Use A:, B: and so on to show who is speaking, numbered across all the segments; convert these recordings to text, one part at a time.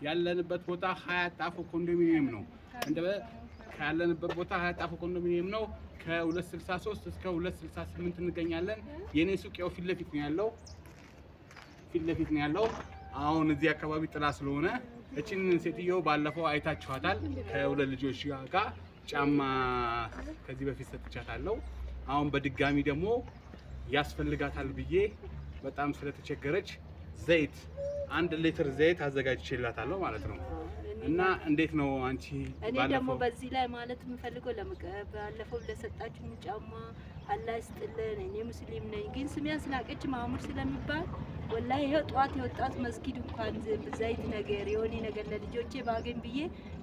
A: ያለንበት ቦታ ሀያት ጣፎ ኮንዶሚኒየም ነው። ያለንበት ቦታ ሀያት ጣፎ ኮንዶሚኒየም ነው። ከ263 እስከ 268 እንገኛለን። የኔ ሱቅ ያው ፊት ለፊት ነው ያለው። አሁን እዚህ አካባቢ ጥላ ስለሆነ እቺን ሴትዮ ባለፈው አይታችኋታል። ከሁለት ልጆች ጋር ጫማ ከዚህ በፊት ሰጥቻታለሁ። አሁን በድጋሚ ደግሞ ያስፈልጋታል ብዬ በጣም ስለተቸገረች ዘይት 1 ሊትር ዘይት አዘጋጅቼላታለሁ ማለት ነው። እና እንዴት ነው አንቺ
B: እኔ ደግሞ በዚህ ላይ ማለት የምፈልገው ባለፈው ለሰጣችሁኝ ጫማ አላህ ይስጥልን። እኔ ሙስሊም ነኝ ግን ስሜ አስናቀች ማሙር ስለሚባል ወላሂ ይሄው ጧት የወጣት መስጊድ እንኳን ዘይት ነገር የሆነ ነገር ለልጆቼ ባገኝ ብዬ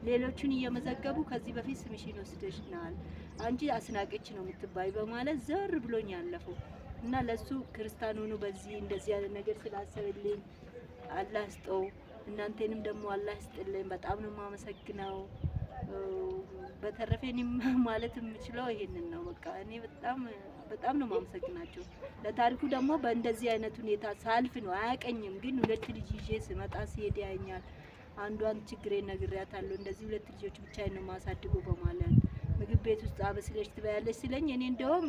B: ሌሎቹን እየመዘገቡ ከዚህ በፊት ስምሽን ወስደሽናል አንቺ አስናቀች ነው የምትባይ በማለት ዘር ብሎኝ ያለፈው እና ለሱ ክርስቲያን ሆኖ በዚህ እንደዚህ ያለ ነገር ስላሰበልኝ አላህ ይስጠው። እናንተንም ደግሞ አላህ ይስጥልኝ። በጣም ነው የማመሰግነው። በተረፈ እኔም ማለት የምችለው ይሄንን ነው። በቃ እኔ በጣም ነው የማመሰግናቸው። ለታሪኩ ደግሞ በእንደዚህ አይነት ሁኔታ ሳልፍ ነው አያቀኝም። ግን 2 ልጅ ይዤ ስመጣ ሲሄድ ያኛል። አንዷን ችግሬን ነግሬያታለሁ። እንደዚህ 2 ልጆች ብቻዬን ነው የማሳድገው በማለት ምግብ ቤት ውስጥ አበስለሽ ትበያለሽ ሲለኝ እኔ እንደውም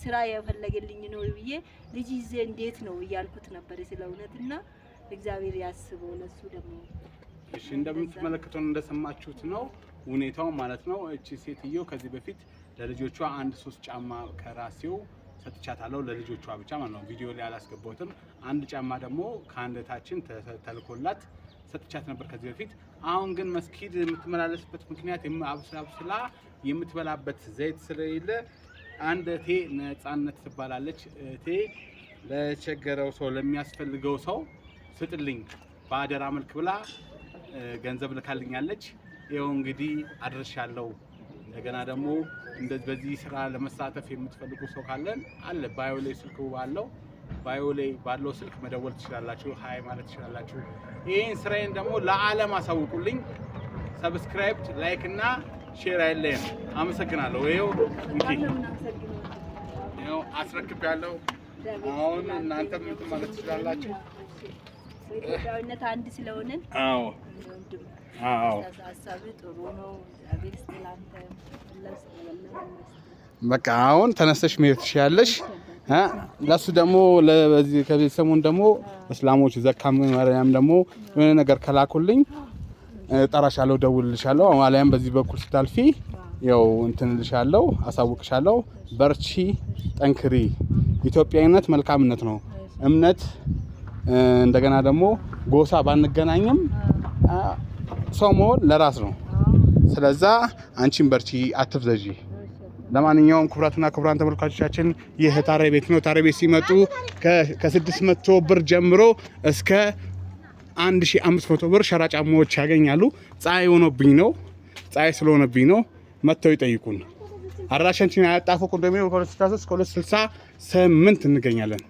B: ስራ የፈለገልኝ ነው ብዬ ልጅ ይዤ እንዴት ነው እያልኩት ነበር ስለ እውነትና እግዚአብሔር ያስበው ለሱ ደግሞ።
A: እሺ እንደምትመለከቱን እንደሰማችሁት ነው ሁኔታው ማለት ነው። እቺ ሴትዮ ከዚህ በፊት ለልጆቿ 1-3 ጫማ ከራሴው ሰጥቻታለሁ ለልጆቿ ብቻ ማለት ነው። ቪዲዮ ላይ አላስገባሁትም። 1 ጫማ ደግሞ ከአንደታችን ተልኮላት ሰጥቻት ነበር ከዚህ በፊት። አሁን ግን መስጊድ የምትመላለስበት ምክንያት አብስላ የምትበላበት ዘይት ስለሌለ አንድ እህቴ ነፃነት ትባላለች። እህቴ ለቸገረው ሰው ለሚያስፈልገው ሰው ስጥልኝ በአደራ መልክ ብላ ገንዘብ ልካልኛለች። ይኸው እንግዲህ አድርሻለሁ። እንደገና ደግሞ በዚህ ስራ ለመሳተፍ የምትፈልጉ ሰው ካለን አለ ባዮ ላይ ስልክ ባለው ስልክ መደወል ትችላላችሁ። ሃይ ማለት ትችላላችሁ። ይሄን ስራዬን ደግሞ ለዓለም አሳውቁልኝ። ሰብስክራይብ፣ ላይክ እና ሼር አይለየን። አመሰግናለሁ። ይኸው አስረክቤያለሁ። አሁን እናንተም ማለት ትችላላችሁ።
B: ኢትዮጵያዊነት አንድ ስለሆነ
A: አዎ
B: ሀሳብ ጥሩ ነው።
A: በቃ አሁን ተነስተሽ መሄድ ትችያለሽ። ለሱ ደግሞ ለዚህ ከቤተሰቡን ደግሞ እስላሞች ዘካም ማርያም ደግሞ የሆነ ነገር ከላኩልኝ ጠራሻለሁ፣ ደውልልሻለሁ። ማለያም በዚህ በኩል ስታልፊ ያው እንትንልሻለሁ፣ አሳውቅሻለሁ። በርቺ፣ ጠንክሪ። ኢትዮጵያዊነት መልካምነት ነው። እምነት እንደገና ደግሞ ጎሳ ባንገናኝም ሰው መሆን ለራስ ነው። ስለዛ አንቺን በርቺ፣ አትፍዘጂ። ለማንኛውም ክቡራትና ክቡራን ተመልካቾቻችን ይህ ታሬ ቤት ነው። ታሬ ቤት ሲመጡ ከ600 ብር ጀምሮ እስከ 1500 ብር ሸራ ጫማዎች ያገኛሉ። ፀሐይ ስለሆነብኝ ነው መጥተው ይጠይቁን። አድራሻችን ሀያት ጣፎ ኮንዶሚኒየም ከ263 እስከ 268 እንገኛለን።